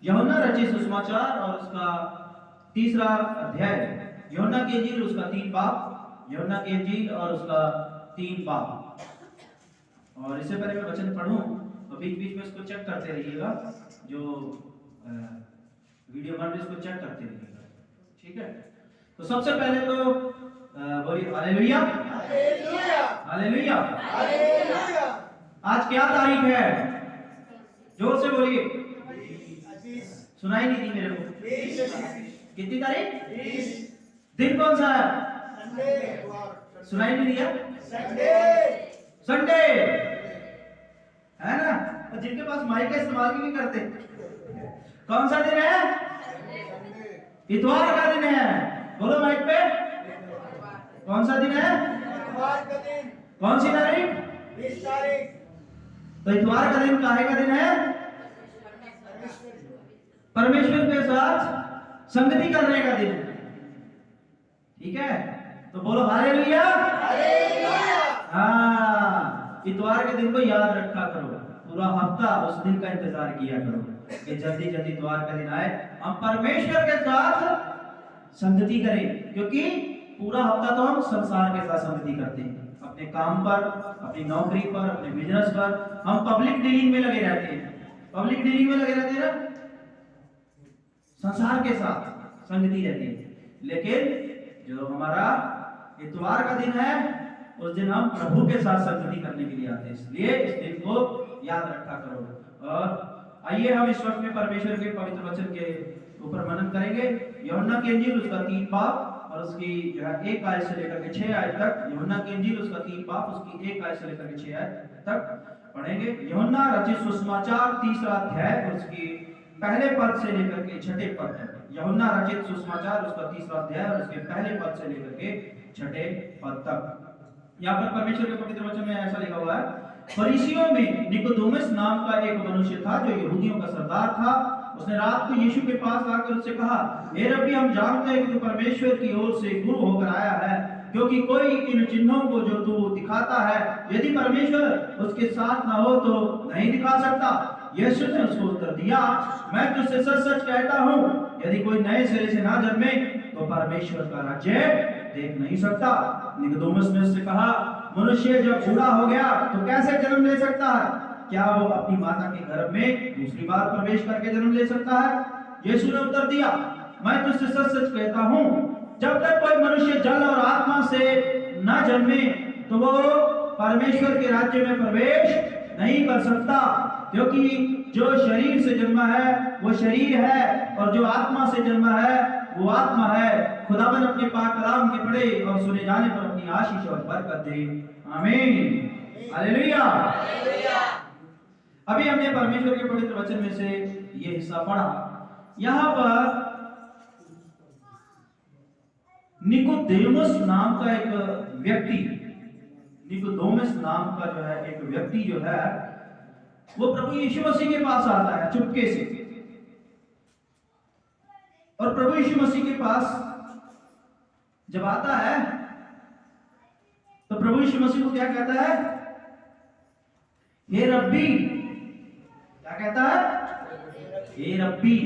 यूहन्ना रचित सुसमाचार और उसका तीसरा अध्याय, यूहन्ना की इंजील उसका 3 बाब, यूहन्ना की इंजील और उसका 3 बाब। और इससे पहले मैं वचन पढ़ूं तो बीच बीच में इसको चेक करते रहिएगा, जो वीडियो बन रही है इसको चेक करते रहिएगा, ठीक है। तो सबसे पहले तो बोलिए हालेलुया, हालेलुया, हालेलुया, हालेलुया। आज क्या तारीख है? जोर से बोलिए, सुनाई नहीं दी मेरे को। कितनी तारीख? 20। दिन कौन सा है? संडे। सुनाई नहीं दिया? संडे, संडे है ना। और जिनके पास माइक का इस्तेमाल भी नहीं करते, कौन सा दिन है? इतवार का दिन है। बोलो माइक पे, कौन सा दिन है? इतवार का दिन। कौन सी तारीख? 20 तारीख। तो इतवार का दिन काहे का दिन है? परमेश्वर के साथ संगति करने का दिन है, ठीक है। तो बोलो हालेलुया, हालेलुया। हाँ, इतवार के दिन को याद रखा करो, पूरा हफ्ता उस दिन का इंतजार किया करो कि जल्दी जल्दी इतवार का दिन आए, हम परमेश्वर के साथ संगति करें। क्योंकि पूरा हफ्ता तो हम संसार के साथ संगति करते हैं, अपने काम पर, अपनी नौकरी पर, अपने बिजनेस पर, हम पब्लिक डीलिंग में लगे रहते हैं। पब्लिक डीलिंग में लगे रहते हैं ना, संसार के साथ संगति रहती है। लेकिन जो हमारा इतवार का दिन है, उस दिन हम प्रभु के साथ संगति करने के लिए आते हैं, इसलिए इस दिन को याद रखा करो। और आइए हम इस वक्त में परमेश्वर के पवित्र वचन के ऊपर मनन करेंगे। यूहन्ना की इंजील उसका 3 बाब और उसकी जो है 1 आयत से लेकर के 6 आयत तक। यूहन्ना की इंजील उसका 3 बाब उसकी 1 आयत से लेकर के 6 आयत तक पढ़ेंगे। यूहन्ना रचित सुसमाचार तीसरा अध्याय और उसकी पहले पद से लेकर के 6ठे पद तक। यूहन्ना रचित सुसमाचार उसका तीसरा अध्याय और उसके पहले पद से लेकर के 6ठे पद तक। यहाँ पर परमेश्वर के पवित्र वचन में ऐसा लिखा हुआ है, फरीसियों में निकोदेमुस नाम का एक मनुष्य था जो यहूदियों का सरदार था। उसने रात को यीशु के पास आकर उससे कहा, हे रब्बी, हम जानते हैं कि तू परमेश्वर की ओर से गुरु होकर आया है, क्योंकि कोई इन चिन्हों को जो तू दिखाता है, यदि परमेश्वर उसके साथ न हो तो नहीं दिखा सकता। यीशु ने उसको उत्तर दिया, मैं तुझसे सच सच कहता हूँ, यदि कोई नए सिरे से ना जन्मे तो परमेश्वर का राज्य देख नहीं सकता। निकोदेमुस ने उससे कहा, मनुष्य जब बूढ़ा हो गया तो कैसे जन्म ले सकता है? क्या वो अपनी माता के गर्भ में दूसरी बार प्रवेश करके जन्म ले सकता है? यीशु ने उत्तर दिया, मैं तुझसे सच सच कहता हूँ, जब तक कोई मनुष्य जल और आत्मा से न जन्मे तो वो परमेश्वर के राज्य में प्रवेश नहीं कर सकता। क्योंकि जो शरीर से जन्मा है वो शरीर है, और जो आत्मा से जन्मा है वो आत्मा है। खुदावन अपने पाक कलाम के पढ़े और सुने जाने पर अपनी आशीष और बरकत दे, आमीन, हालेलुया। अभी हमने परमेश्वर के पवित्र वचन में से ये हिस्सा पढ़ा। यहाँ पर निकोदेमुस नाम का एक व्यक्ति, निकोदेमुस नाम का जो है एक व्यक्ति जो है वो प्रभु यीशु मसीह के पास आता है चुपके से। और प्रभु यीशु मसीह के पास जब आता है तो प्रभु यीशु मसीह को क्या कहता है? हे रब्बी। क्या कहता है? हे रब्बी,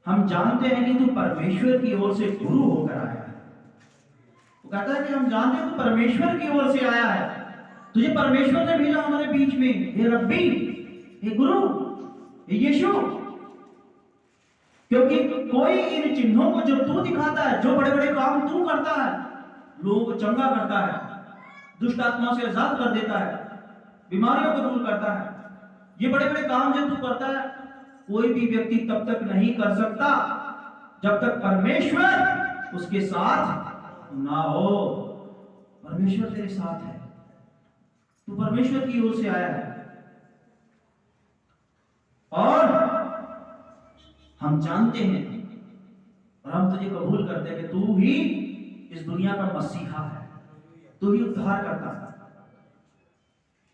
हम जानते हैं कि तू परमेश्वर की ओर से गुरु होकर आया है। वो कहता है कि हम जानते हैं तू परमेश्वर की ओर से आया है, तुझे परमेश्वर ने भेजा हमारे बीच में। हे रब्बी, हे गुरु, हे यीशु, क्योंकि कोई इन चिन्हों को जो तू दिखाता है, जो बड़े बड़े काम तू करता है, लोगों को चंगा करता है, दुष्ट आत्माओं से आजाद कर देता है, बीमारियों को दूर करता है, ये बड़े बड़े काम जो तू करता है, कोई भी व्यक्ति तब तक नहीं कर सकता जब तक परमेश्वर उसके साथ ना हो। परमेश्वर तेरे साथ है, तू परमेश्वर की ओर से आया है, और हम जानते हैं और हम तुझे कबूल करते हैं कि तू ही इस दुनिया का मसीहा है, तू ही उद्धार करता है।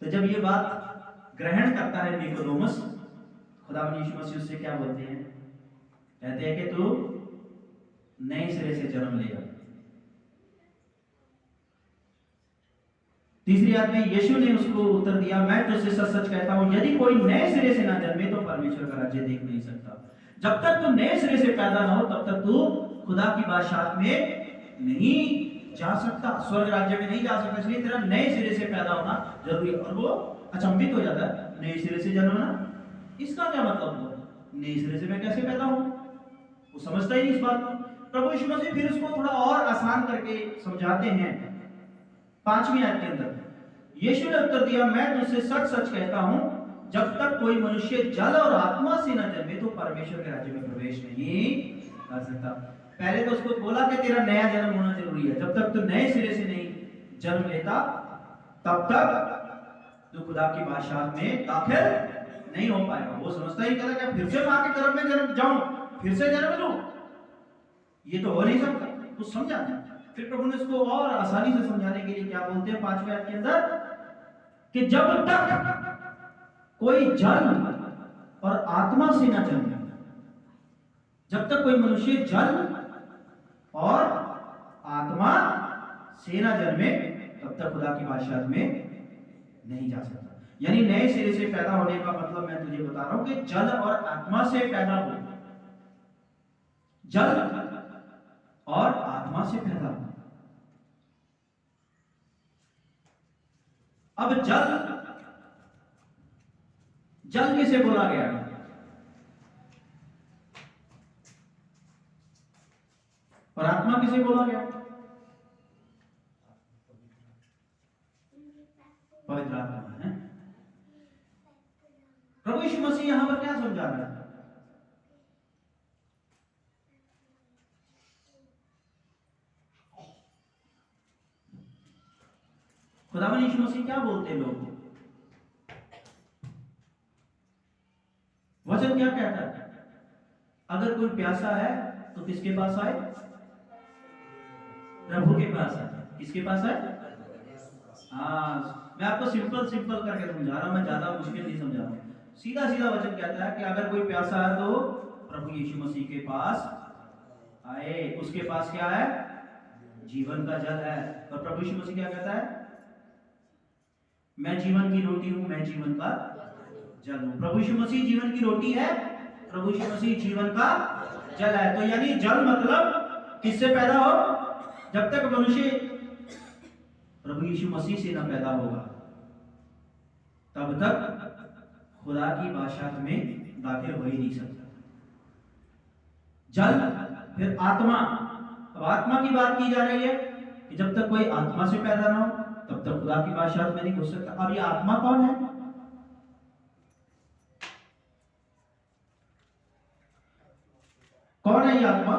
तो जब ये बात ग्रहण करता है निकोदेमुस, खुदावंद यीशु मसीह उससे क्या बोलते हैं? कहते हैं कि तू नए सिरे से जन्म लेगा। तीसरी आयत में यीशु ने उसको उत्तर दिया, मैं तुझसे सच सच कहता हूं, यदि कोई नए सिरे से ना जन्मे तो परमेश्वर का राज्य देख नहीं सकता। जब तक तू नए सिरे से पैदा ना हो तब तक तू खुदा की बादशाहत में नहीं जा सकता, स्वर्ग राज्य में नहीं जा सकता। इसलिए तेरा नए सिरे से पैदा होना जरूरी है। और वो अचंभित हो जाता है, नए सिरे से जन्मना, इसका क्या मतलब हुआ? नए सिरे से मैं कैसे पैदा हूं? वो समझता ही नहीं इस बात को। प्रभु यीशु मसीह फिर उसको थोड़ा और आसान करके समझाते हैं। 5वीं आयत के अंदर यीशु ने उत्तर दिया, मैं तुझसे सच सच कहता हूं, जब तक कोई मनुष्य जल और आत्मा से न जन्मे तो परमेश्वर के राज्य में प्रवेश नहीं कर सकता। पहले तो उसको बोला कि तेरा नया जन्म होना जरूरी है। जब तक तू नए सिरे से नहीं जन्म लेता तब तक तू खुदा की बादशाहत में दाखिल नहीं हो पाएगा। वो समझता ही कहता कि फिर से मां के गर्भ में जन्म जाऊं, फिर से जन्म लूं, ये तो हो नहीं सकता। कुछ समझा नहीं। फिर प्रभु ने इसको और आसानी से समझाने के लिए क्या बोलते हैं 5वें आयत के अंदर, कि जब तक कोई जल और आत्मा से ना जन्मे, जब तक कोई मनुष्य जल और आत्मा से ना जन्मे तब तक खुदा की बादशाहत में नहीं जा सकता। यानी नए सिरे से पैदा होने का मतलब मैं तुझे बता रहा हूं कि जल और आत्मा से पैदा हो, जल और आत्मा से पैदा हो। अब जल किसे बोला गया? और आत्मा किसे बोला गया? पवित्र आत्मा है। प्रभु यीशु मसीह यहां पर क्या समझा रहा है? खुदावन यीशु मसीह क्या बोलते हैं? लोग वचन क्या कहता है? अगर कोई प्यासा है तो किसके पास आए? प्रभु के पास आए। किसके पास आए? हाँ, मैं आपको सिंपल करके समझा रहा हूं, मैं ज्यादा मुश्किल नहीं समझा रहा हूं। सीधा सीधा वचन कहता है कि अगर कोई प्यासा है तो प्रभु यीशु मसीह के पास आए। उसके पास क्या है? जीवन का जल है। और प्रभु यीशु मसीह क्या कहता है? मैं जीवन की रोटी हूं, मैं जीवन का जल हूं। प्रभु यीशु मसीह जीवन की रोटी है, प्रभु यीशु मसीह जीवन का जल है। तो यानी जल मतलब किससे पैदा हो? जब तक मनुष्य प्रभु यीशु मसीह से ना पैदा होगा तब तक खुदा की बादशाहत में दाखिल हो ही नहीं सकता। जल, फिर आत्मा। अब आत्मा की बात की जा रही है कि जब तक कोई आत्मा से पैदा ना हो तब तक खुदा की बादशाहत में नहीं घुस सकता। अब ये आत्मा कौन है? कौन है ये आत्मा?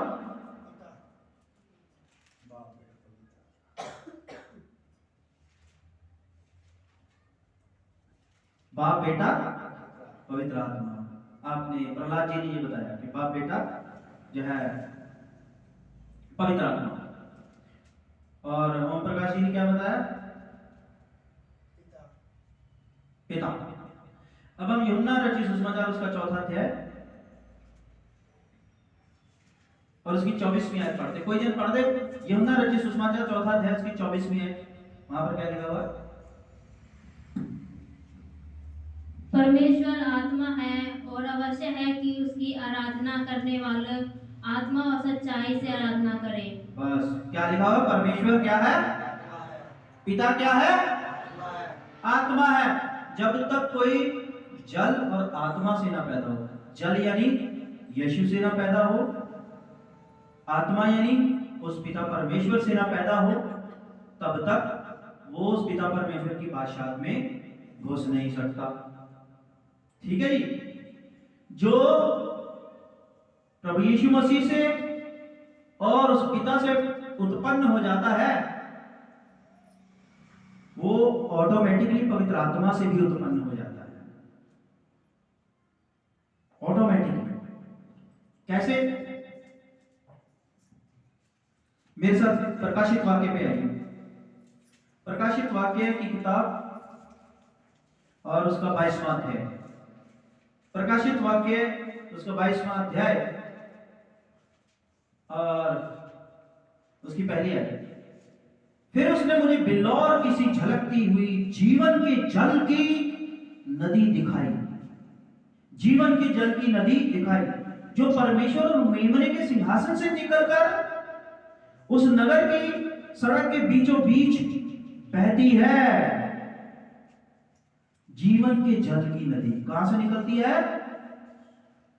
बाप, बेटा, पवित्र आत्मा। आपने प्रहलाद जी ने ये बताया कि बाप बेटा जो है पवित्र आत्मा। और ओम प्रकाश जी ने क्या बताया? पिता। अब हम यूहन्ना रचित सुसमाचार उसका 4था अध्याय और उसकी 24वीं आयत पढ़ते। कोई जन पढ़ दे यूहन्ना रचित सुसमाचार 4था अध्याय उसकी 24वीं आयत। वहां पर क्या लिखा हुआ है? परमेश्वर आत्मा है और अवश्य है कि उसकी आराधना करने वाले आत्मा और सच्चाई से आराधना करें। बस क्या लिखा हुआ? परमेश्वर क्या है? पिता क्या है? आत्मा है। जब तक कोई जल और आत्मा से ना पैदा हो, जल यानी यीशु से ना पैदा हो, आत्मा यानी उस पिता परमेश्वर से ना पैदा हो, तब तक वो उस पिता परमेश्वर की बादशाहत में घुस नहीं सकता। ठीक है जी। जो प्रभु यीशु मसीह से और उस पिता से उत्पन्न हो जाता है वो ऑटोमेटिकली पवित्र आत्मा से भी उत्पन्न हो जाता है। ऑटोमेटिकली। कैसे? मेरे साथ प्रकाशित वाक्य पे आइए। प्रकाशित वाक्य की किताब और उसका 22वां अध्याय। प्रकाशित वाक्य उसका 22वां अध्याय और उसकी पहली आयत। फिर उसने मुझे बिल्लौर की सी झलक छलकती हुई जीवन के जल की नदी दिखाई। जीवन के जल की नदी दिखाई जो परमेश्वर और मेमने के सिंहासन से निकलकर उस नगर की सड़क के बीचों बीच बहती है। जीवन के जल की नदी कहां से निकलती है?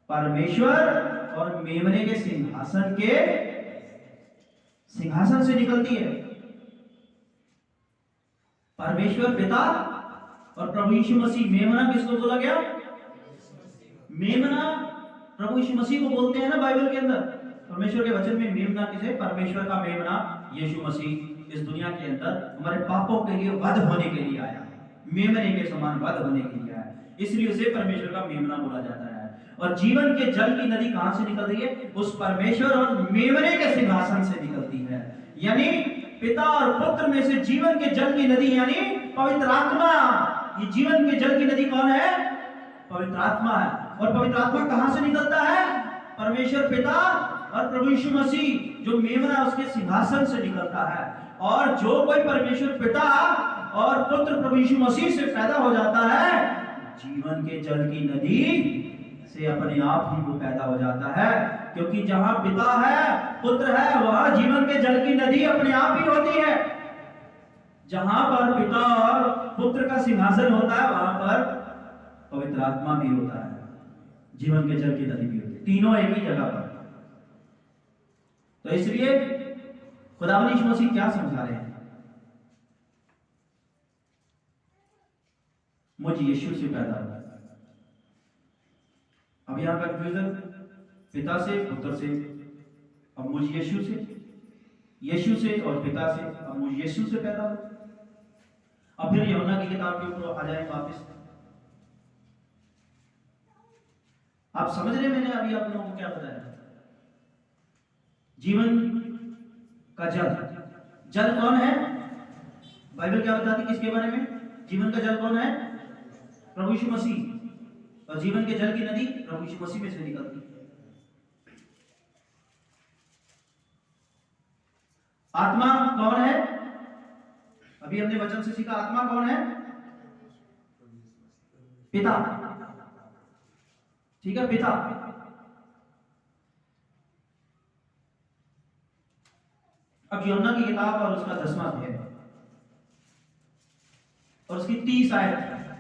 परमेश्वर और मेमने के सिंहासन से निकलती है। परमेश्वर पिता और प्रभु यीशु मसीह, मेमना किसको बोला गया? मेमना प्रभु यीशु मसीह को बोलते हैं ना बाइबल के अंदर। परमेश्वर के वचन में मेमना किसे? परमेश्वर का मेमना यीशु मसीह इस दुनिया के अंदर हमारे पापों के लिए वध होने के लिए आया, मेमने के समान वध होने के लिए आया, इसलिए उसे परमेश्वर का मेमना बोला जाता है। और जीवन के जल की नदी कहां से निकल रही है? उस परमेश्वर और मेमने के सिंहासन से निकलती है। यानी पिता और पुत्र में से जीवन के जल की नदी यानी पवित्र आत्मा। ये जीवन के जल की नदी कौन है? पवित्र आत्मा है। और पवित्र आत्मा कहां से निकलता है? परमेश्वर पिता और प्रभु यीशु मसीह जो मेमना उसके सिंहासन से निकलता है। और जो कोई परमेश्वर पिता और पुत्र प्रभु यीशु मसीह से पैदा हो जाता है, जीवन के जल की नदी से अपने आप ही वो पैदा हो जाता है। क्योंकि जहां पिता है, पुत्र है, वहां जीवन के जल की नदी अपने आप ही होती है। जहां पर पिता और पुत्र का सिंहासन होता है, वहां पर पवित्र आत्मा भी होता है, जीवन के जल की नदी भी होती है, तीनों एक ही जगह पर। तो इसलिए खुदावंद यीशु मसीह क्या समझा रहे हैं? मुझ यीशु से पैदा हुआ। अब यहां का कंफ्यूजन पिता से, पुत्र से, अब मुझ यीशु से और पिता से, अब मुझ यीशु से पैदा हुआ। अब फिर यूहन्ना की किताब के ऊपर आ जाए वापस। आप समझ रहे मैंने अभी आप लोगों को क्या बताया? जीवन का जल कौन है? बाइबल क्या बताती किसके बारे में? जीवन का जल कौन है? प्रभु यीशु मसीह। और जीवन के जल की नदी प्रभु यीशु मसीह में से निकलती है। आत्मा कौन है? अभी हमने वचन से सीखा, आत्मा कौन है? पिता। ठीक है, पिता। अब यूहन्ना की किताब और उसका 10वां अध्याय और उसकी 30 आयत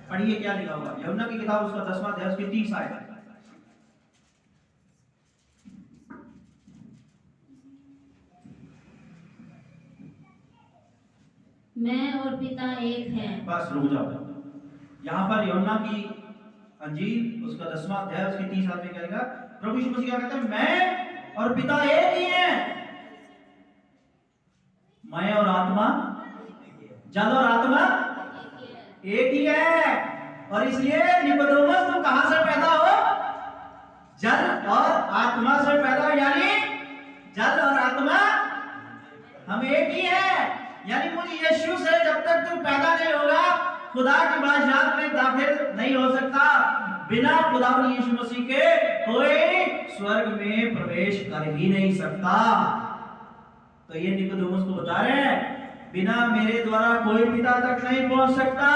पढ़िए, क्या लिखा होगा? यूहन्ना की किताब उसका 10वां अध्याय उसकी 30 आयत। मैं और पिता एक हैं। बस रुक जाओ। यहां पर यूहन्ना की अंजील उसका 10वां अध्याय उसकी 30 आयत में क्या लिखा? प्रभु यीशु मसीह क्या कहते हैं? मैं और पिता एक ही हैं। मैं और आत्मा, जल और आत्मा एक ही है। और इसलिए निकोदेमुस, तुम कहां से पैदा हो? जल और आत्मा से पैदा हो। यानी जल और आत्मा हम एक ही है। यानी मुझे यीशु से जब तक तुम पैदा नहीं होगा, खुदा की बादशाहत में दाखिल नहीं हो सकता। बिना खुदावंद यीशु मसीह के कोई स्वर्ग में प्रवेश कर ही नहीं सकता। तो ये निकोदेमुस को बता रहे हैं, बिना मेरे द्वारा कोई पिता तक नहीं पहुंच सकता।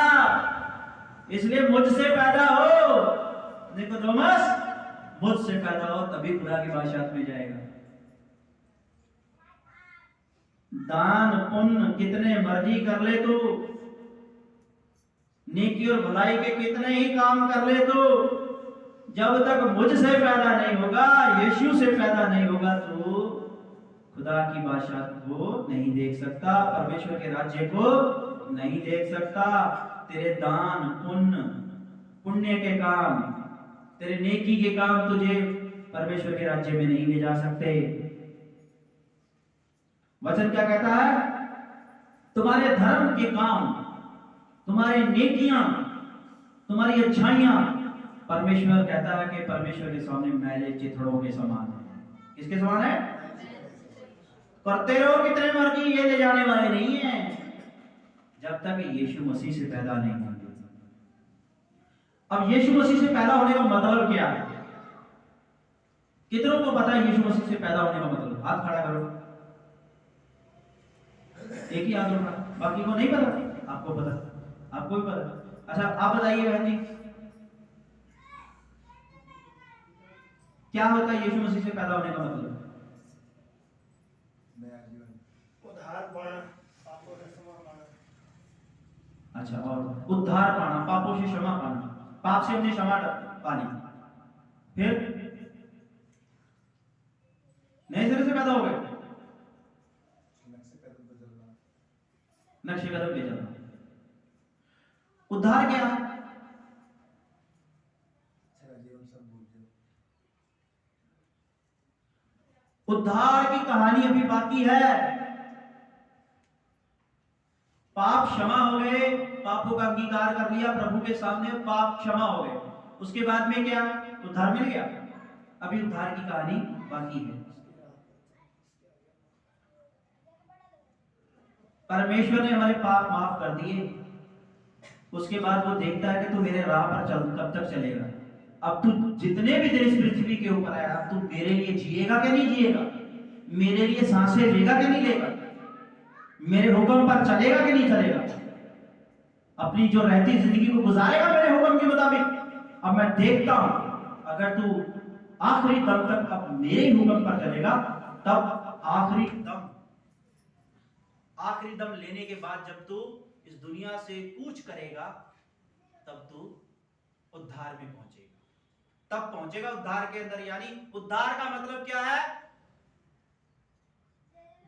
इसलिए मुझसे पैदा हो निकोदेमुस, मुझसे पैदा हो तभी खुदा की बादशाहत में जाएगा। दान पुण्य कितने मर्जी कर ले तो, नेकी और भलाई के कितने ही काम कर ले तो, जब तक मुझसे पैदा नहीं होगा, यीशु से पैदा नहीं होगा, तो खुदा की बादशाहत को नहीं देख सकता, परमेश्वर के राज्य को नहीं देख सकता। तेरे दान पुण्य के काम, तेरे नेकी के काम तुझे परमेश्वर के राज्य में नहीं ले जा सकते। वचन क्या कहता है? तुम्हारे धर्म के काम, तुम्हारे नेकियां, तुम्हारी अच्छाइयां, परमेश्वर कहता है कि परमेश्वर के सामने मैले चिथड़ों के समान है। किसके समान है? करते रहो कितने मर्जी, ये ले जाने वाले नहीं है जब तक यीशु मसीह से पैदा नहीं होंगे। अब यीशु मसीह से पैदा होने का मतलब क्या है? कितनों को पता है यीशु मसीह से पैदा होने का मतलब? हाथ खड़ा करो। एक ही हाथ उठा, बाकी को नहीं पता। आपको आपको पता, आपको भी पता। अच्छा आप बताइए बहन जी, क्या होता है यीशु मसीह से पैदा होने का मतलब? नया जीवन, उद्धार पाना, पापों से क्षमा पाना। अच्छा, और उद्धार पाना, पापों से क्षमा पाना, पाप से हमने क्षमा पानी, फिर नए सिरे से पैदा हो गए, नक्शे कदम पे चलना। उद्धार क्या? जीवन सब भूल जाओ। उद्धार की कहानी अभी बाकी है। पाप क्षमा हो गए, पापों का अंगीकार कर लिया प्रभु के सामने, पाप क्षमा हो गए, उसके बाद में क्या? उद्धार मिल गया। अभी उद्धार की कहानी बाकी है। परमेश्वर ने हमारे पाप माफ कर दिए, उसके बाद वो देखता है कि तू मेरे राह पर चल, कब तक चलेगा? अब तू जितने भी दिन इस पृथ्वी के ऊपर आया, अब तू मेरे लिए जिएगा कि नहीं जिएगा? मेरे लिए सांसें लेगा कि नहीं लेगा? मेरे हुक्म पर चलेगा कि नहीं चलेगा? अपनी जो रहती जिंदगी को गुजारेगा मेरे हुक्म के मुताबिक? अब मैं देखता हूं, अगर तू आखिरी दम तक अब मेरे हुक्म पर चलेगा, तब आखिरी दम लेने के बाद जब तू इस दुनिया से कूच करेगा, तब तू उद्धार में पहुंचेगा, तब पहुंचेगा उद्धार के अंदर। यानी उद्धार का मतलब क्या है?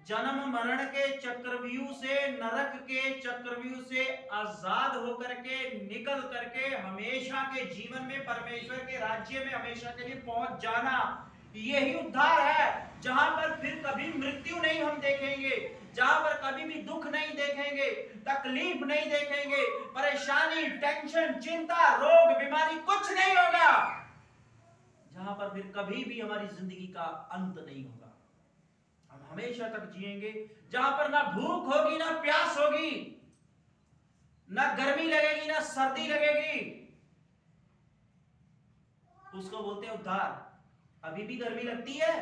जन्म मरण के चक्रव्यूह से, नरक के चक्रव्यूह से आजाद होकर के, निकल करके हमेशा के जीवन में, परमेश्वर के राज्य में हमेशा के लिए पहुंच जाना, यही उद्धार है। जहां पर फिर कभी मृत्यु नहीं हम देखेंगे, जहां पर कभी भी दुख नहीं देखेंगे, तकलीफ नहीं देखेंगे, परेशानी, टेंशन, चिंता, रोग, बीमारी कुछ नहीं होगा, जहां पर फिर कभी भी हमारी जिंदगी का अंत नहीं होगा। हम हमेशा तक जिएंगे, जहां पर ना भूख होगी, ना प्यास होगी, ना गर्मी लगेगी, ना सर्दी लगेगी। उसको बोलते हैं उद्धार। अभी भी गर्मी लगती है?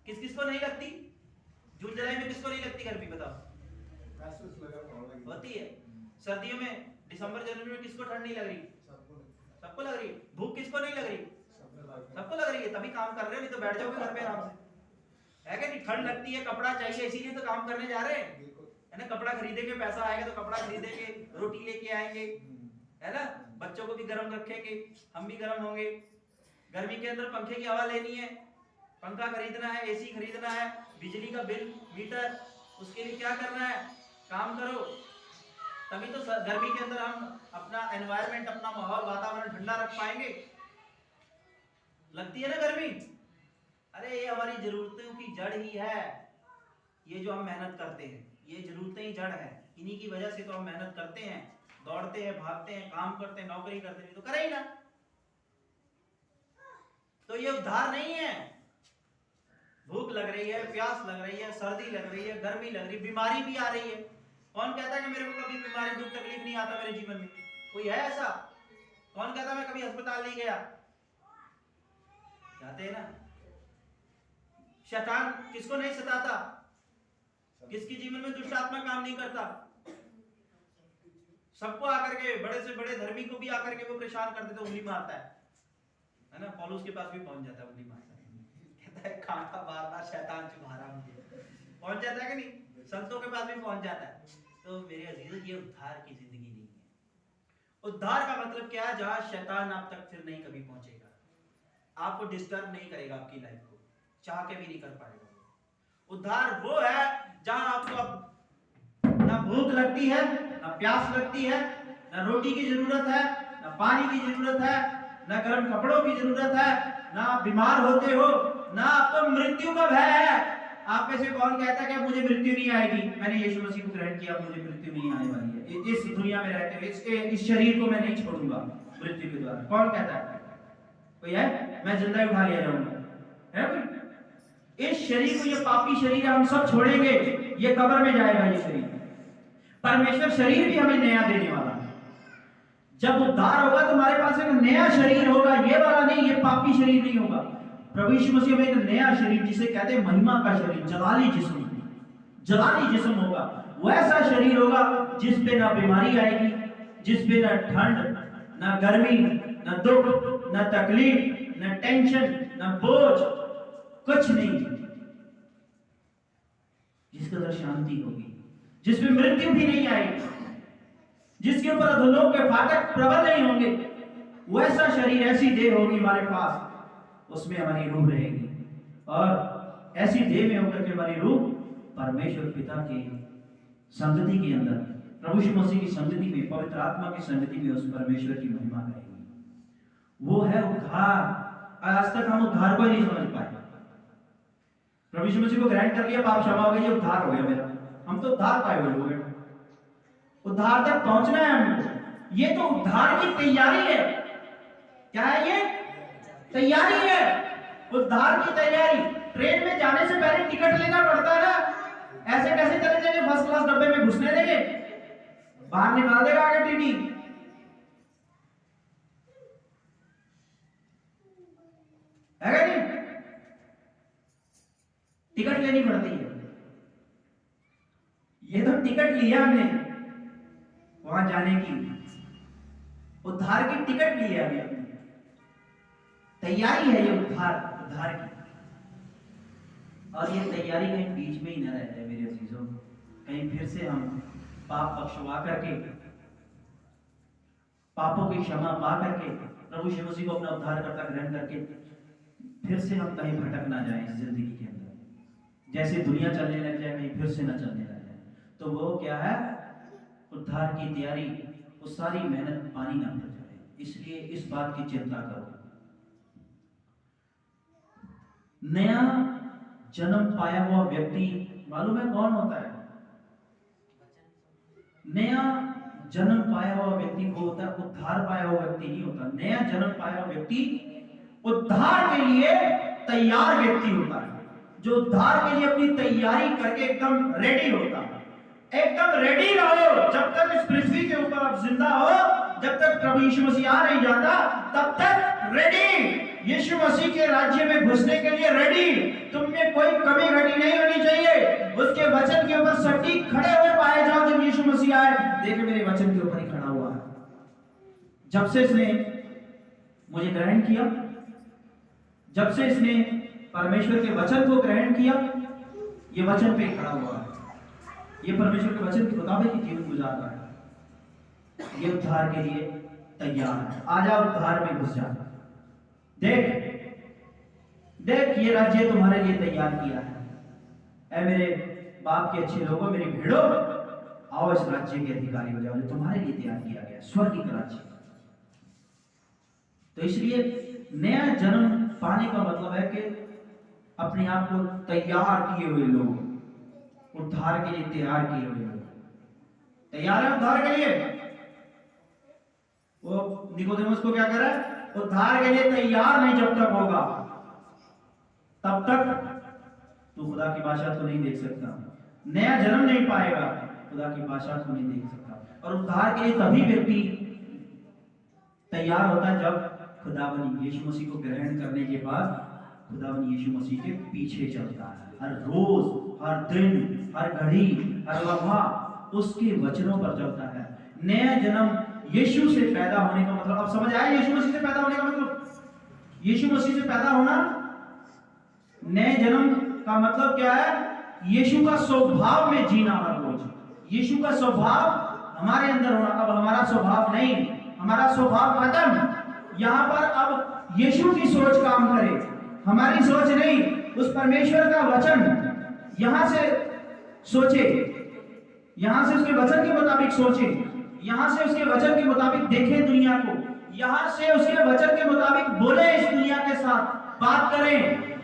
किस किस को नहीं लगती? जून जुलाई में किसको नहीं लगती गर्मी, बताओ? होती है। सर्दियों में, दिसंबर जनवरी में किसको ठंड नहीं लग रही? सबको लग रही है। भूख किसको नहीं लग रही? सबको लग रही है, तभी काम कर रहे हो, नहीं तो बैठ जाओगे घर पे आराम से, है कि नहीं? ठंड लगती है, कपड़ा चाहिए, इसीलिए तो काम करने जा रहे हैं, है ना? कपड़ा खरीदेंगे, पैसा आएगा तो कपड़ा खरीदेंगे, रोटी लेके आएंगे, है ना? बच्चों को भी गर्म रखेंगे, हम भी गर्म होंगे। गर्मी के अंदर पंखे की हवा लेनी है, पंखा खरीदना है, एसी खरीदना है, बिजली का बिल, मीटर, उसके लिए क्या करना है? काम करो, तभी तो गर्मी के अंदर हम अपना एनवायरनमेंट, अपना माहौल, वातावरण ठंडा रख पाएंगे। लगती है ना गर्मी? अरे ये हमारी जरूरतों की जड़ ही है। ये जो हम मेहनत करते हैं, ये जरूरतें ही जड़ है। इन्हीं की वजह से तो हम मेहनत करते हैं, दौड़ते हैं, भागते हैं, काम करते हैं, नौकरी करते हैं, तो करें ही ना। तो ये उद्धार नहीं है। भूख लग रही है, प्यास लग रही है, सर्दी लग रही है, गर्मी लग रही है, बीमारी भी आ रही है। कौन कहता है कि मेरे को कभी बीमारी, दुख, तकलीफ नहीं आता मेरे जीवन में? कोई है ऐसा? कौन कहता मैं कभी अस्पताल नहीं गया? जाते हैं ना। शैतान किसको नहीं सताता? किसके जीवन में दुष्ट आत्मा काम नहीं करता? सबको आकर के, बड़े से बड़े धर्मी को भी आकर के वो परेशान कर देता, उंगली मारता है ना? पौलुस के पास भी पहुंच जाता है, उंगली मारता है, कहता है कांटा बार बार शैतान चुभा रहा मुझे। पहुंच जाता है कि नहीं? संतों के पास भी पहुंच जाता है। तो मेरे अजीजों, ये उद्धार की जिंदगी नहीं है। उद्धार का मतलब क्या है? जहां शैतान आप तक फिर नहीं कभी पहुंचेगा, आपको डिस्टर्ब नहीं करेगा, आपकी लाइफ को चाह के भी नहीं कर पाएगा। उद्धार वो है जहां आपको अब ना भूख लगती है, ना प्यास लगती है, ना रोटी की जरूरत है, ना पानी की जरूरत है, ना गर्म कपड़ों की जरूरत है, ना बीमार होते हो, ना आपको मृत्यु का भय है। आप में से कौन कहता है कि मुझे मृत्यु नहीं आएगी? मैंने यीशु मसीह को ग्रहण किया, मुझे मृत्यु नहीं आने वाली है, इस दुनिया में रहते हुए इस शरीर को मैं नहीं छोड़ूंगा मृत्यु के द्वारा। कौन कहता है? कोई है? मैं जिंदा उठा लिया जाऊंगा, है कोई? इस शरीर को, ये पापी शरीर हम सब छोड़ेंगे, ये कब्र में जाएगा ये शरीर। परमेश्वर शरीर भी हमें नया देने वाला है। जब उद्धार होगा तो हमारे पास एक नया शरीर होगा, ये वाला नहीं, ये पापी शरीर नहीं होगा। प्रभु यीशु मसीह में एक नया शरीर, जिसे कहते हैं महिमा का शरीर, जलाली जिस्म होगा, वैसा शरीर होगा जिस पे ना बीमारी आएगी, जिस पे ना ठंड, ना गर्मी, ना दुख, ना तकलीफ, ना टेंशन, ना बोझ, कुछ नहीं, जिसके अंदर शांति होगी, जिसमें मृत्यु भी नहीं आएगी, जिसके ऊपर अधोलोक के फाटक प्रबल नहीं होंगे, वैसा शरीर, ऐसी देह होगी हमारे पास, उसमें हमारी रूह रहेगी। और ऐसी देह में होकर के हमारी रूह परमेश्वर पिता के संगति के अंदर, प्रभु यीशु मसीह की संगति में, पवित्र आत्मा की संगति में उस परमेश्वर की महिमा करेगी। वो है उद्धार। आज तक हम उद्धार को ही नहीं समझ पाए। प्रभु यीशु मसीह को ग्रहण कर लिया, पाप क्षमा हो गया, ये उद्धार हो गया मेरा, हम तो उद्धार पाए हुए लोग हैं। उद्धार तक पहुंचना है हमको। ये तो उद्धार की तैयारी है। क्या है ये? तैयारी है, उद्धार की तैयारी। ट्रेन में जाने से पहले टिकट लेना पड़ता है ना। ऐसे कैसे चले जाएंगे फर्स्ट क्लास डब्बे में घुसने देंगे? बाहर निकाल देगा आगे टीटी। है क्या नहीं? टिकट लेनी पड़ती है। ये तो टिकट लिया हमने वहां जाने की, उद्धार की टिकट ली है हमने। तैयारी है ये उद्धार की। और ये तैयारी कहीं बीच में ही न रह जाए मेरे अजीजों। कहीं फिर से हम पाप बख्शवा करके, पापों की क्षमा पा करके, प्रभु यीशु मसीह को अपना उद्धारकर्ता ग्रहण करके फिर से हम कहीं भटक ना जाएं इस जिंदगी के अंदर। जैसे दुनिया चलने लग जाए, कहीं फिर से ना चलने लग जाए। तो वो क्या है? उद्धार की तैयारी, वो सारी मेहनत पानी ना पड़ जाए। इसलिए इस बात की चिंता करो। नया जन्म पाया हुआ व्यक्ति मालूम है कौन होता है? नया जन्म पाया हुआ व्यक्ति वो होता है, उद्धार पाया हुआ व्यक्ति नहीं होता। नया जन्म पाया हुआ व्यक्ति उद्धार के लिए तैयार व्यक्ति होता है, जो उद्धार के लिए अपनी तैयारी करके एकदम रेडी होता है। एकदम रेडी रहो जब तक इस पृथ्वी के ऊपर आप जिंदा हो, जब तक प्रभु यीशु मसीह आ नहीं जाता तब तक रेडी। यीशु मसीह के राज्य में घुसने के लिए रेडी। तुम में कोई कमी घटी नहीं होनी चाहिए। उसके वचन के ऊपर सटीक खड़े हुए पाए जाओ। जब यीशु मसीह आए, देखे मेरे वचन के ऊपर ही खड़ा हुआ है। जब से इसने मुझे ग्रहण किया, जब से इसने परमेश्वर के वचन को ग्रहण किया, ये वचन पे खड़ा हुआ है। ये परमेश्वर के वचन के मुताबिक ही जीवन गुजार रहा है। ये उद्धार के लिए तैयार है। आजा उद्धार में घुस जा। देख देख, ये राज्य तुम्हारे लिए तैयार किया है। ऐ मेरे बाप के अच्छे लोगों, मेरी भेड़ों, आओ इस राज्य के अधिकारी हो जाओ जो तुम्हारे लिए तैयार किया गया, स्वर्गीय राज्य। तो इसलिए नया जन्म पाने का मतलब है कि अपने आप को तैयार किए हुए लोग, उद्धार के लिए तैयार किए हुए लोग। तैयार है उद्धार के लिए? वो निकोदेमुस को क्या कर रहा है? उद्धार के लिए तैयार नहीं जब तक होगा, तब तक तू खुदा की बादशाह को नहीं देख सकता। नया जन्म नहीं पाएगा, खुदा की बादशाह को नहीं देख सकता। और उद्धार के लिए तभी व्यक्ति तैयार होता है जब खुदावंद यीशु मसीह को ग्रहण करने के बाद खुदावंद यीशु मसीह के पीछे चलता है। हर रोज, हर दिन, हर घड़ी, हर लम्हा उसके वचनों पर चलता है। नया जन्म यीशु से पैदा होने का मतलब, अब समझ आया यीशु मसीह से पैदा होने का मतलब? यीशु मसीह से पैदा होना, नए जन्म का मतलब क्या है? यीशु का स्वभाव में जीना हर रोज। यीशु का स्वभाव हमारे अंदर होना। अब हमारा स्वभाव नहीं, हमारा स्वभाव खत्म। यहाँ पर अब यीशु की सोच काम करे, हमारी सोच नहीं। उस परमेश्वर का वचन यहाँ से सोचे, यहाँ से उसके वचन के मुताबिक सोचे, यहाँ से उसके वचन के मुताबिक देखे दुनिया को, यहाँ से उसके वचन के मुताबिक बोले, इस दुनिया के साथ बात करें,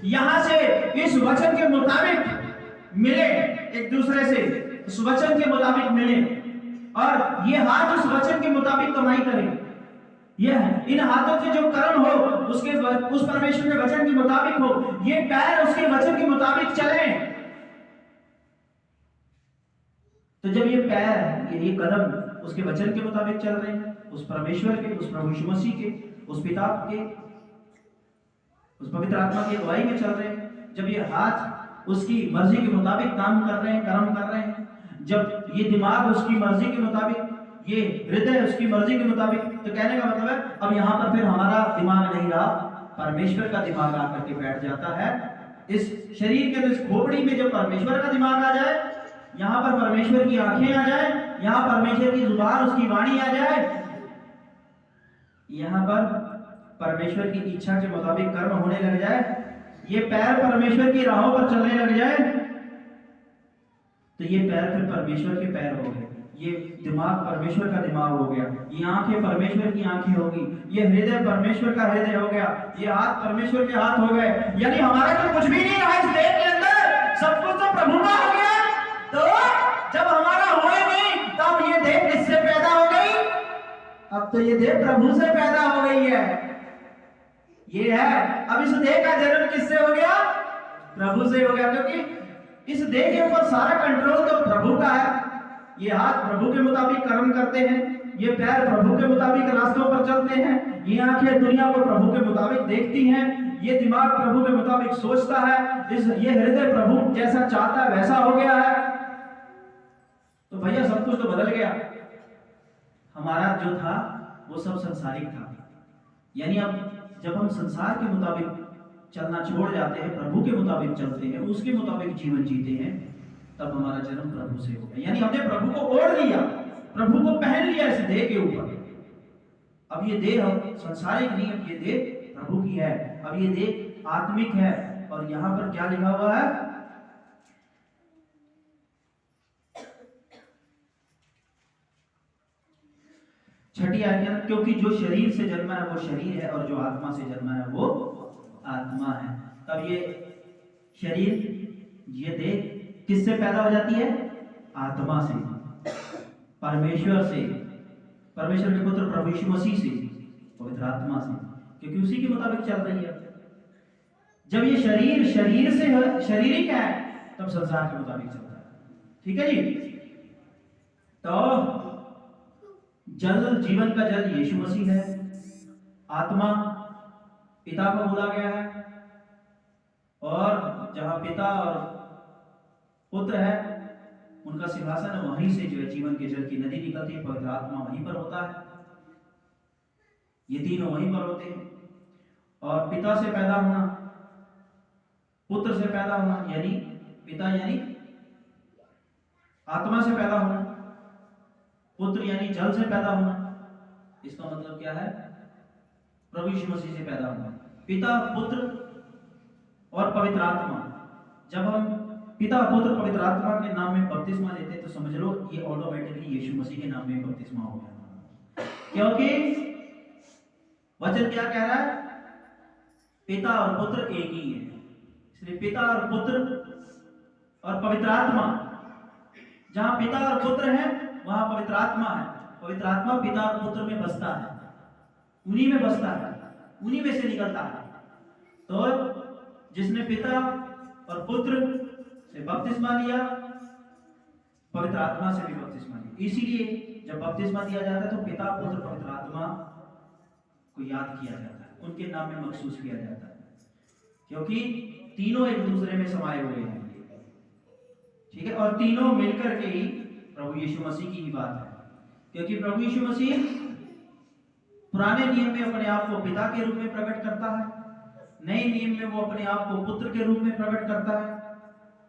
यहाँ से इस वचन के मुताबिक मिले एक दूसरे से, उस वचन के मुताबिक मिले। और ये हाथ उस वचन के मुताबिक कमाई करें। यह इन हाथों से जो कर्म हो उसके उस परमेश्वर के वचन के मुताबिक हो। ये पैर उसके वचन के मुताबिक चलें। तो जब ये पैर, ये कदम उसके वचन के मुताबिक चल रहे हैं, उस परमेश्वर के, उस प्रभु यीशु मसीह के, उस पिता के, उस पवित्र आत्मा की अगुवाई में चल रहे हैं, जब ये हाथ उसकी मर्जी के मुताबिक काम कर रहे हैं, कर्म कर रहे हैं, जब ये दिमाग उसकी मर्जी के मुताबिक, ये हृदय उसकी मर्जी के मुताबिक, तो कहने का मतलब है अब यहाँ पर फिर हमारा दिमाग नहीं रहा, परमेश्वर का दिमाग आकर के बैठ जाता है। इस शरीर के, इस खोपड़ी में जब परमेश्वर का दिमाग आ जाए, यहाँ पर परमेश्वर की आंखें आ जाए, यहाँ परमेश्वर की जुबान, उसकी वाणी आ जाए, यहाँ पर परमेश्वर की इच्छा के मुताबिक कर्म होने लग जाए, ये पैर परमेश्वर की राहों पर चलने लग जाए, तो ये पैर फिर परमेश्वर के पैर हो गए, ये दिमाग परमेश्वर का दिमाग हो गया, ये आंखें परमेश्वर की आंखें होगी, ये हृदय परमेश्वर का हृदय हो गया, ये हाथ परमेश्वर के हाथ हो गए। यानी हमारा तो कुछ भी नहीं रहा इस देह के अंदर, सब कुछ तो प्रभु का हो गया। तो जब हमारा हुए नहीं, तब ये देह किससे पैदा हो गई? अब तो ये देह प्रभु से पैदा हो गई है। ये है, अब इस देह का जन्म किससे हो गया? प्रभु से हो गया, क्योंकि इस देह के ऊपर सारा कंट्रोल तो प्रभु का है। ये हाथ प्रभु के मुताबिक कर्म करते हैं, ये पैर प्रभु के मुताबिक रास्तों पर चलते हैं, ये आंखें दुनिया को प्रभु के मुताबिक देखती हैं, ये दिमाग प्रभु के मुताबिक सोचता है, ये हृदय प्रभु जैसा चाहता है वैसा हो गया है। तो भैया सब कुछ तो बदल गया। हमारा जो था वो सब संसारिक था। यानी अब जब हम संसार के मुताबिक चलना छोड़ जाते हैं, प्रभु के मुताबिक चलते हैं, उसके मुताबिक जीवन जीते हैं, तब हमारा जन्म प्रभु से हो गया। यानी हमने प्रभु को ओढ़ लिया, प्रभु को पहन लिया इस देह के ऊपर। अब ये देह संसारिक नहीं, अब ये देह प्रभु की है, अब ये देह आत्मिक है। और यहां पर क्या लिखा हुआ है? छठी आयत, क्योंकि जो शरीर से जन्मा है वो शरीर है, और जो आत्मा से जन्मा है वो आत्मा है। तब ये शरीर, ये देह किससे पैदा हो जाती है? आत्मा से, परमेश्वर से, परमेश्वर के पुत्र प्रभु यीशु मसीह से, पवित्र आत्मा से, क्योंकि उसी के मुताबिक चल रही है। जब ये शरीर शरीर से शारीरिक है, तब संसार के मुताबिक चलता है। ठीक है जी। तो जल, जीवन का जल यीशु मसीह है, आत्मा पिता को बोला गया है, और जहां पिता और पुत्र है उनका सिंहासन है, वहीं से जो है जीवन के जल की नदी निकलती है। पवित्र आत्मा वहीं पर होता है, ये तीनों वहीं पर होते हैं। और पिता से पैदा होना, पुत्र से पैदा होना, यानी पिता यानी आत्मा से पैदा होना, पुत्र यानी जल से पैदा होना। इसका मतलब क्या है? प्रभु यीशु मसीह से पैदा होना। पिता, पुत्र और पवित्र आत्मा। जब हम पिता, पुत्र, पवित्र आत्मा के नाम में बपतिस्मा लेते हैं, तो समझ लो ये ऑटोमेटिकली यीशु मसीह के नाम में बपतिस्मा हो गया, क्योंकि वचन क्या कह रहा है? पिता और पुत्र एक ही है। इसलिए पिता और पुत्र और पवित्र आत्मा, जहां पिता और पुत्र है वहां पवित्र आत्मा है। पवित्र आत्मा पिता और पुत्र में बसता है, उन्हीं में बसता है, उन्हीं में से निकलता है। तो जिसने पिता और पुत्र से बपतिस्मा लिया, पवित्र आत्मा से भी बपतिस्मा लिया। इसीलिए जब बपतिस्मा दिया जाता है तो पिता, पुत्र, पवित्र आत्मा को याद किया जाता है, उनके नाम में महसूस किया जाता है, क्योंकि तीनों एक दूसरे में समाये हुए हैं। ठीक है। और तीनों मिलकर के ही प्रभु यीशु मसीह की ही बात है, क्योंकि प्रभु यीशु मसीह पुराने नियम में अपने आप को पिता के रूप में प्रकट करता है, नए नियम में वो अपने आप को पुत्र के रूप में प्रकट करता है,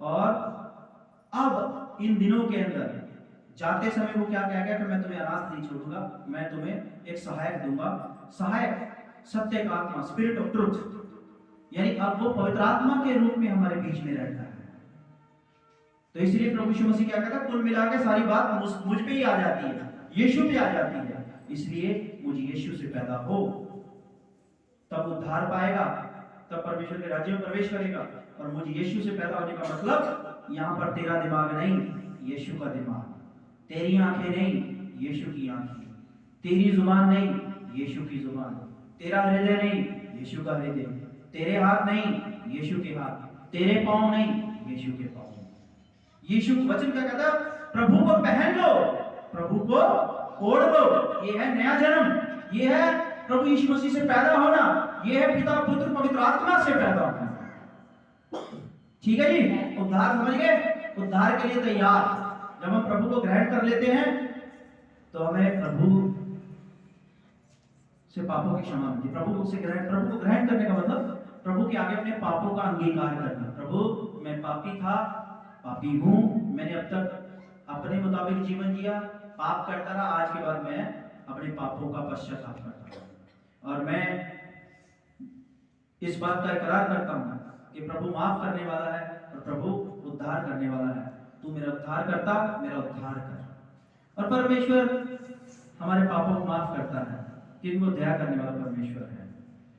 और अब इन दिनों के अंदर जाते समय वो क्या कह गया कि मैं तुम्हें अनाथ नहीं छोड़ूंगा, मैं तुम्हें एक सहायक दूंगा, सहायक, सत्य का आत्मा, स्पिरिट ऑफ ट्रुथ। यानी अब वो पवित्र आत्मा के रूप में हमारे बीच में रहता है। तो इसलिए प्रभु यीशु मसीह क्या कहता है? कुल मिला के सारी बात मुझ पे ही आ जाती है, यीशु पे आ जाती है। इसलिए मुझे यीशु से पैदा हो, तब उद्धार पाएगा, तब परमेश्वर के राज्य में प्रवेश करेगा। और मुझे यीशु से पैदा होने का मतलब, यहाँ पर तेरा दिमाग नहीं, यीशु का दिमाग, तेरी आंखें नहीं, यीशु की आंखें, तेरी जुबान नहीं, यीशु की जुबान, तेरा हृदय नहीं, यीशु का हृदय, तेरे हाथ नहीं, यीशु के हाथ, तेरे पांव नहीं, यीशु के पांव। यीशु वचन क्या कहता है? प्रभु को पहन लो, प्रभु को ओढ़ लो। ये है नया जन्म, ये है प्रभु यीशु मसीह से पैदा होना, ये है पिता, पुत्र, पवित्र आत्मा से पैदा होना। ठीक है जी। उद्धार समझ गए? उद्धार के लिए तैयार, जब हम प्रभु को ग्रहण कर लेते हैं तो हमें प्रभु से पापों की क्षमा मिलती है। प्रभु को ग्रहण करने का मतलब प्रभु के आगे अपने पापों का अंगीकार करना। प्रभु, मैं पापी था, पापी हूं, मैंने अब तक अपने मुताबिक जीवन जिया, पाप करता रहा, आज के बाद मैं अपने पापों का पश्चाताप करता हूं और मैं इस बात का इकरार करता हूं कि प्रभु माफ करने वाला है और प्रभु उद्धार करने वाला है। तू मेरा उद्धार करता, मेरा उद्धार कर। और परमेश्वर हमारे पापों को माफ करता है क्योंकि वो दया करने वाला परमेश्वर है,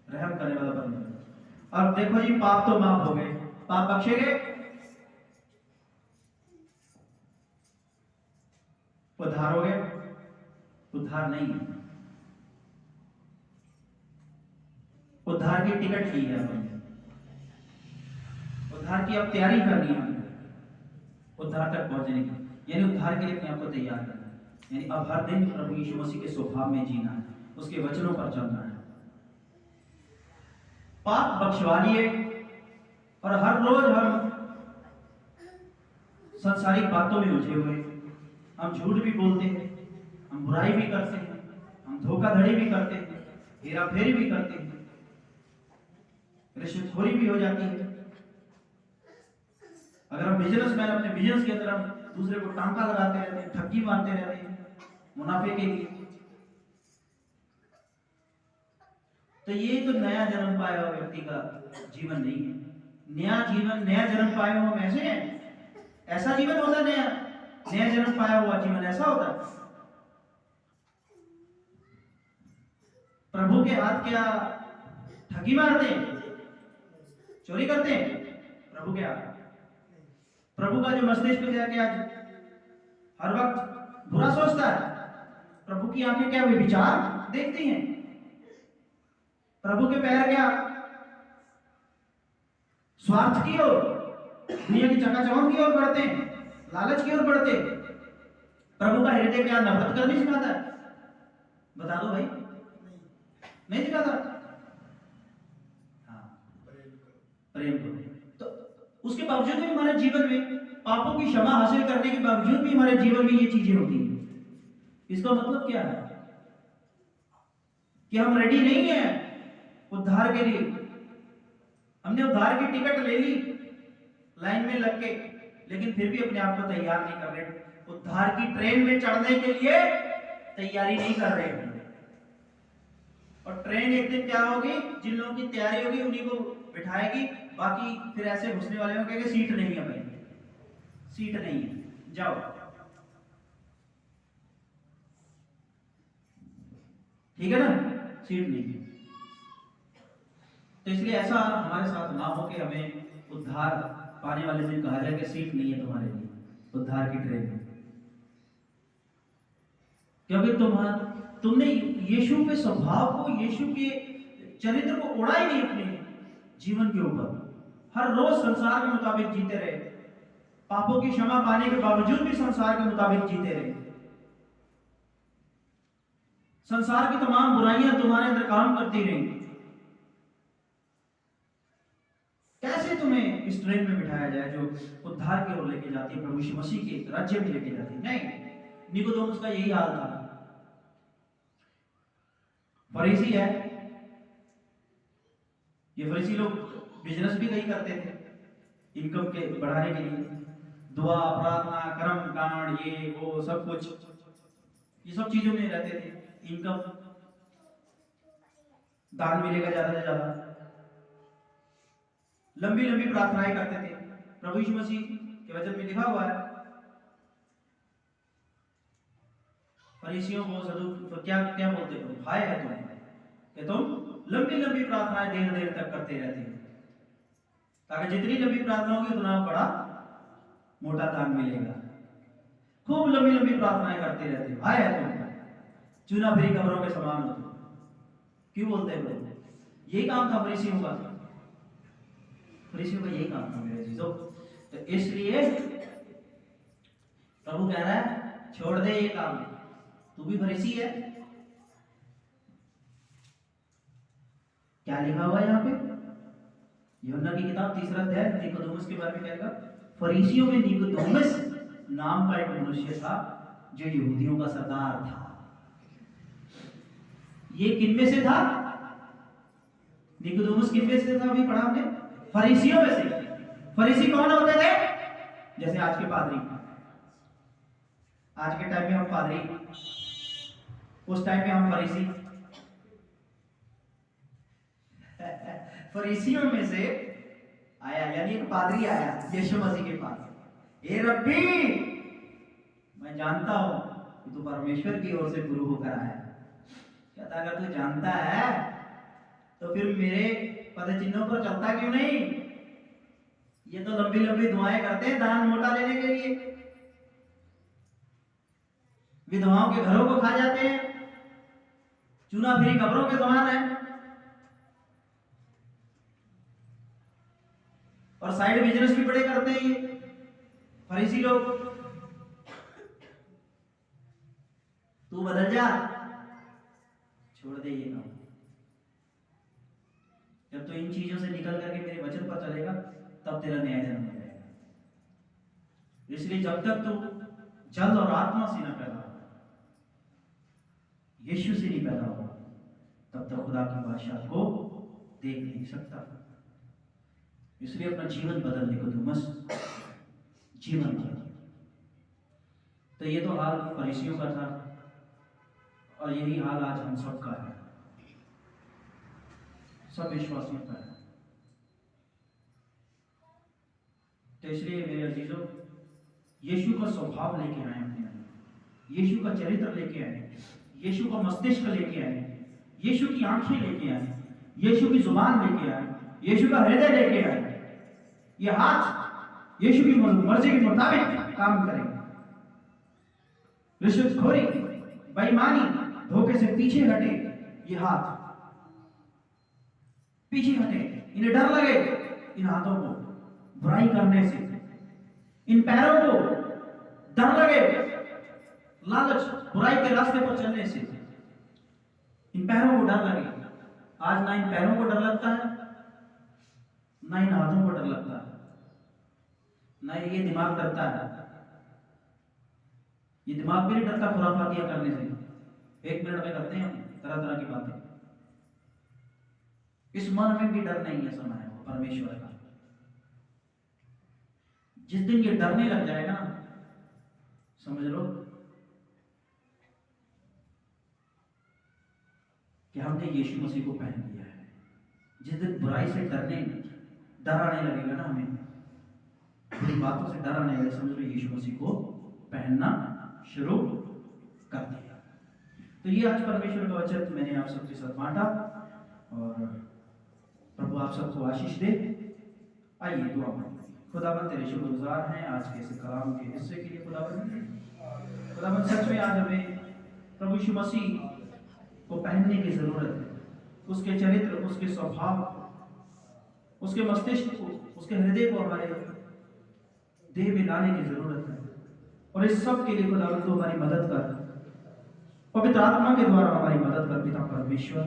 रहम करने वाला परमेश्वर। अब देखो जी, पाप तो माफ हो गए, पाप बख्शे गए, उद्धार हो गए? उद्धार नहीं, उद्धार की टिकट ली है हमने, उद्धार की अब तैयारी करनी है उद्धार तक पहुंचने की, यानी उद्धार के लिए अपने आप को तैयार करना है, यानी अब हर दिन प्रभु यीशु मसीह के स्वभाव में जीना है, उसके वचनों पर चलना है। पाप बख्शवा लिए और हर रोज हम सांसारिक बातों में उलझे हुए, हम झूठ भी बोलते हैं, हम बुराई भी करते हैं, हम धोखाधड़ी भी करते हैं, हेरा फेरी भी करते हैं, रिश्वतखोरी भी हो जाती है। अगर हम बिजनेसमैन अपने बिजनेस के अंदर हम दूसरे को टांका लगाते रहते हैं, ठगी मारते रहते हैं मुनाफे के लिए, तो ये तो नया जन्म पाया हुआ व्यक्ति का जीवन नहीं है। नया जन्म पाए हुए हम ऐसे हैं, ऐसा जीवन होता है नया जन्म पाया हुआ जीवन ऐसा होता है। प्रभु के हाथ क्या ठगी मारते हैं, चोरी करते हैं? प्रभु के हाथ, प्रभु का जो मस्तिष्क क्या हर वक्त बुरा सोचता है, प्रभु की आंखें क्या वे विचार देखती हैं? प्रभु के पैर क्या स्वार्थ की ओर, दुनिया की चकाचौंध की ओर बढ़ते हैं, लालच की ओर बढ़ते हैं? प्रभु का हृदय क्या नफरत करनी सिखाता है? बता दो भाई, नहीं सिखाता? हाँ, प्रेम करो। तो उसके बावजूद भी हमारे जीवन में पापों की क्षमा हासिल करने के बावजूद भी हमारे जीवन में ये चीजें होती हैं। इसका मतलब क्या है कि हम रेडी नहीं है उद्धार के लिए। हमने उद्धार की टिकट ले ली लाइन में लग के, लेकिन फिर भी अपने आप को तैयार नहीं कर रहे, उद्धार की ट्रेन में चढ़ने के लिए तैयारी नहीं कर रहे। और ट्रेन एक दिन क्या होगी, जिन लोगों की तैयारी होगी उन्हीं को बिठाएगी, बाकी फिर ऐसे घुसने वाले होंगे कि सीट नहीं है भाई, सीट नहीं है, जाओ। ठीक है ना, सीट नहीं है। तो इसलिए ऐसा हमारे साथ ना हो कि हमें उद्धार पाने वाले दिन कहा जाए कि सीट नहीं है तुम्हारे लिए उद्धार की ट्रेन में, क्योंकि तुमने यीशु के स्वभाव को, यीशु के चरित्र को ओढ़ा ही नहीं अपने जीवन के ऊपर। हर रोज संसार के मुताबिक जीते रहे, पापों की क्षमा पाने के बावजूद भी संसार के मुताबिक जीते रहे। संसार की तमाम बुराइयां तुम्हारे अंदर काम करती रही। कैसे तुम्हें इस ट्रेन में बिठाया जाए जो उद्धार की ओर लेके जाती है, प्रभु यीशु मसीह के राज्य में लेके जाती है? नहीं, निकोदेमुस का यही हाल था। फरीसी है, ये फरीसी लोग बिजनेस भी कहीं करते थे इनकम के बढ़ाने के लिए, दुआ, प्रार्थना, कर्म कांड, ये वो सब कुछ, ये सब चीजों में रहते थे। इनकम, दान मिलेगा ज्यादा से ज्यादा, लंबी लंबी प्रार्थनाएं करते थे। प्रभु यीशु मसीह के वचन में लिखा हुआ है, फरीसियों को तो क्या बोलते हो, हाय है तुम्हें कि तुम लंबी लंबी प्रार्थनाएं देर देर तक करते रहते हो, ताकि जितनी लंबी प्रार्थना होगी उतना बड़ा मोटा दान मिलेगा। खूब लंबी लंबी प्रार्थनाएं करते रहते हो, हाय है तुम चूना फिरी खबरों के समान हो तुम। क्यों बोलते हो? यही काम था फरीसियों का, फरीसियों का यही काम था मेरे चीजों। तो इसलिए प्रभु कह रहा है छोड़ दे ये काम, तू भी फरीसी है। क्या लिखा हुआ है यहाँ पे? यूहन्ना की किताब 3 अध्याय निकोदेमुस के बारे में कहेगा, फरीसियों में निकोदेमुस नाम का एक मनुष्य था जो यहूदियों का सरदार था। ये किनमें से था? निकोदेमुस किनमें से था? अभी पढ़ा हमने, फरीसियों में से। फरीसी कौन होते थे? जैसे आज के पादरी। आज के टाइम में हम पादरी, उस टाइम में हम फरीसी। फरीसियों में से आया, यानी एक पादरी आया यीशु मसीह के पास। ए रब्बी, मैं जानता हूं कि तू परमेश्वर की ओर से गुरु होकर आया। कहता अगर तू जानता है तो फिर मेरे पद चिन्हों पर चलता क्यों नहीं? ये तो लंबी लंबी दुआएं करते हैं दान मोटा लेने के लिए, विधवाओं के घरों को खा जाते हैं, चूना फिरी कब्रों के समान है, और साइड बिजनेस भी बड़े करते हैं ये फरीसी लोग। तू बदल जा, छोड़ दे ये काम। जब तू इन चीजों से निकल करके मेरे वचन पर चलेगा तब तेरा न्याय जन्म हो जाएगा। इसलिए जब तक तू जल और आत्मा से न पैदा हो, यीशु से नहीं पैदा हो, तब तक खुदा की बादशाह को देख नहीं सकता। इसलिए अपना जीवन बदल निकोदेमुस, जीवन बदल। तो ये तो हाल फरीसियों का था, और यही हाल आज हम सबका है, सब विश्वासियों का है। तो इसलिए मेरे अजीजों, यीशु का स्वभाव लेके आए अपने अंदर, यीशु का चरित्र लेके आए, यीशु का मस्तिष्क लेके आए, यीशु की आंखें लेके आए, यीशु की जुबान लेके आए, यीशु का हृदय लेके आए। ये हाथ यीशु की मर्जी के मुताबिक काम करेंगे। रिश्वतखोरी, बेईमानी, धोखे से पीछे हटे। ये हाथ पीछे हटे, इन्हें डर लगे इन हाथों को बुराई करने से, इन पैरों को डर लगे लालच बुराई के रास्ते पर चलने से, इन पैरों को डर लगे। आज ना इन पैरों को डर लगता है, ना इन हाथों को डर लगता है, ना ये दिमाग डरता है। ये दिमाग भी नहीं डरता खुराफातियां करने से, 1 मिनट में करते हैं हम तरह तरह की बातें। इस मन में भी डर नहीं है, समय है वो परमेश्वर का। जिस दिन ये डरने लग जाएगा ना, समझ लो कि हमने यीशु मसीह को पहन लिया है। जिस दिन बुराई से डर आने लगेगा ना, हमें बुरी बातों से डर आने लगेगा, समझ लो यीशु मसीह को पहनना शुरू कर दिया। तो ये आज परमेश्वर का वचन मैंने आप सबके साथ बांटा, और प्रभु आप सबको आशीष दे। आइए दुआ मांगे। खुदाबंद तेरे शुक्रगुजार हैं आज के इस कलाम के हिस्से के लिए। खुदाबंद सच में आज हमें प्रभु यीशु मसीह को पहनने की जरूरत है। उसके चरित्र, उसके स्वभाव, उसके मस्तिष्क को, उसके हृदय को हमारे देह में लाने की जरूरत है। और इस सब के लिए खुदाबंद तो हमारी मदद कर, पवित्र आत्मा के द्वारा हमारी मदद कर। पिता परमेश्वर,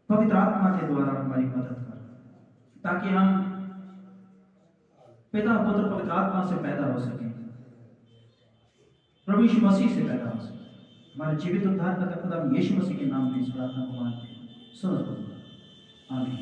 पवित्र आत्मा के द्वारा हमारी मदद कर, ताकि हम पिता पुत्र पवित्र आत्मा से पैदा हो सके, प्रभु यीशु मसीह से पैदा हो सके। हमारे जीवित उद्धार करता खुदा यीशु मसीह के नाम में इस प्रार्थना को मांगते हैं, सुनो। आमीन।